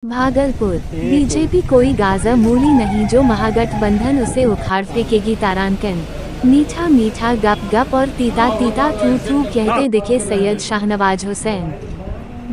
Bhagalpur BJP कोई Gaza मूली नहीं जो महागठबंधन उसे उखाड़ फेंकेगी तारांकन। मीठा मीठा गप गप और तीता तीता थू थू कहते दिखे सैयद शाहनवाज हुसैन।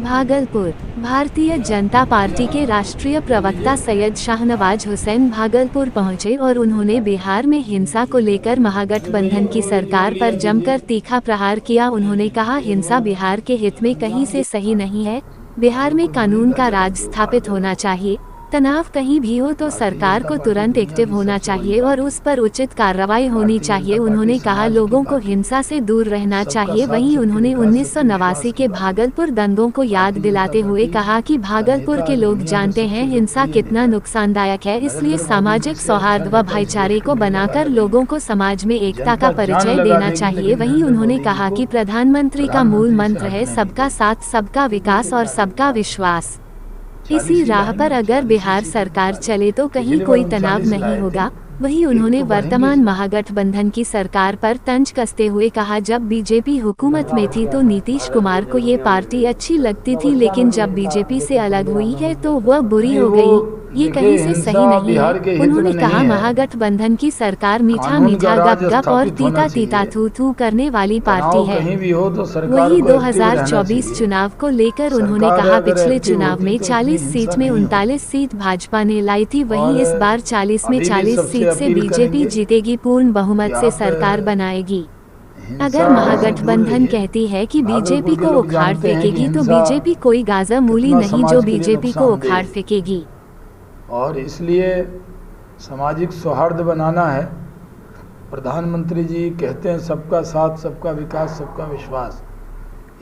भागलपुर भारतीय जनता पार्टी के राष्ट्रीय प्रवक्ता सैयद शाहनवाज हुसैन भागलपुर पहुंचे और उन्होंने बिहार में हिंसा को लेकर महागठबंधन की सरकार पर जमकर तीखा प्रहार किया। उन्होंने कहा, हिंसा बिहार के हित में कहीं से सही नहीं है। बिहार में कानून का राज स्थापित होना चाहिए। तनाव कहीं भी हो तो सरकार को तुरंत एक्टिव होना चाहिए और उस पर उचित कार्रवाई होनी चाहिए। उन्होंने कहा, लोगों को हिंसा से दूर रहना चाहिए। वहीं उन्होंने 1989 के भागलपुर दंगों को याद दिलाते हुए कहा कि भागलपुर के लोग जानते हैं हिंसा कितना नुकसानदायक है, इसलिए सामाजिक सौहार्द व भाईचारे को बनाकर लोगों को समाज में एकता का परिचय देना चाहिए। वहीं उन्होंने कहा कि प्रधानमंत्री का मूल मंत्र है सबका साथ, सबका विकास और सबका विश्वास। इसी राह पर अगर बिहार सरकार चले तो कहीं कोई तनाव नहीं होगा। वहीं उन्होंने वर्तमान महागठबंधन की सरकार पर तंज कसते हुए कहा, जब बीजेपी हुकूमत में थी तो नीतीश कुमार को ये पार्टी अच्छी लगती थी, लेकिन जब बीजेपी से अलग हुई है तो वह बुरी हो गई। ये कहीं से सही नहीं है। उन्होंने कहा, महागठबंधन की सरकार मीठा मीठा गप गप और तीता तीता थू थू करने वाली पार्टी है। वही 2024 चुनाव को लेकर उन्होंने कहा, पिछले चुनाव में 40 सीट में 39 सीट भाजपा ने लाई थी, वहीं इस बार 40 में 40 सीट से बीजेपी जीतेगी, पूर्ण बहुमत से सरकार बनाएगी। अगर महागठबंधन कहती है कि बीजेपी को उखाड़ फेंकेगी तो बीजेपी कोई गाजा मूली नहीं जो बीजेपी को उखाड़ फेंकेगी। और इसलिए सामाजिक सौहार्द बनाना है। प्रधानमंत्री जी कहते हैं सबका साथ, सबका विकास, सबका विश्वास।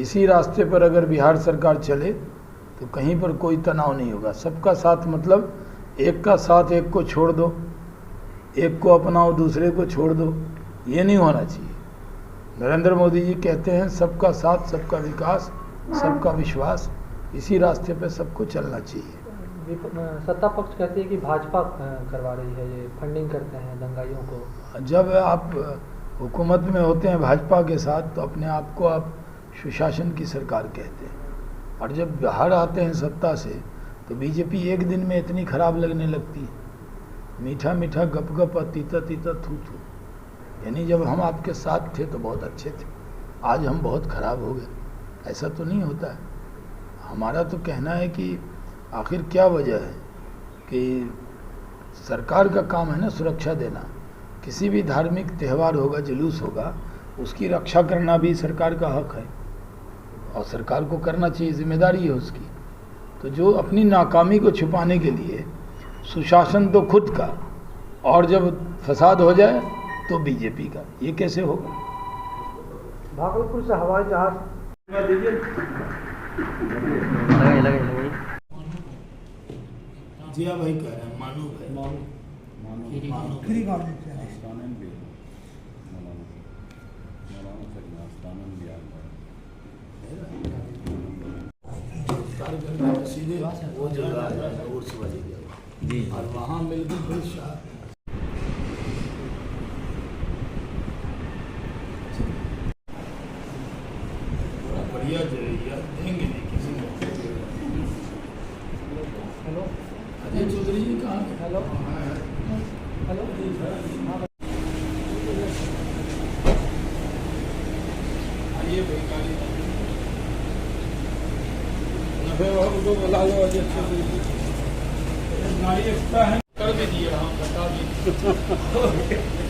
इसी रास्ते पर अगर बिहार सरकार चले तो कहीं पर कोई तनाव नहीं होगा। सबका साथ मतलब एक का साथ एक को छोड़ दो, एक को अपनाओ दूसरे को छोड़ दो, ये नहीं होना चाहिए। नरेंद्र मोदी जी कहते हैं सबका साथ, सबका विकास, सबका विश्वास। इसी रास्ते पर सबको चलना चाहिए। सत्ता पक्ष कहती है कि भाजपा करवा रही है, ये फंडिंग करते हैं दंगाइयों को। जब आप हुकूमत में होते हैं भाजपा के साथ तो अपने आप को आप सुशासन की सरकार कहते हैं, और जब बाहर आते हैं सत्ता से तो बीजेपी एक दिन में इतनी खराब लगने लगती है। मीठा मीठा गप गप और तीता तीता थू थू, यानी जब हम आपके साथ थे तो बहुत अच्छे थे, आज हम बहुत खराब हो गए। ऐसा तो नहीं होता है। हमारा तो कहना है कि आखिर क्या वजह है कि सरकार का काम है ना सुरक्षा देना। किसी भी धार्मिक त्यौहार होगा, जुलूस होगा, उसकी रक्षा करना भी सरकार का हक है और सरकार को करना चाहिए, जिम्मेदारी है उसकी। तो जो अपनी नाकामी को छुपाने के लिए सुशासन तो खुद का, और जब फसाद हो जाए तो बीजेपी का, ये कैसे होगा। भागलपुर से हवाई जहाज जिया भाई कह रहे हैं, मानू भाई सीधे वो जगह है उर्स वाली जगह, और वहाँ बिल्कुल बड़ी शाह बढ़िया जगह देंगे नहीं किसी को। हेलो अजय चौधरी जी कहाँ हैं? हेलो हेलो आइए भाई, गाड़ी नफे बाबू को बुला लो। अजय चौधरी जी गाड़ी एक्स्ट्रा है, कर भी दिए, हम बता दिए।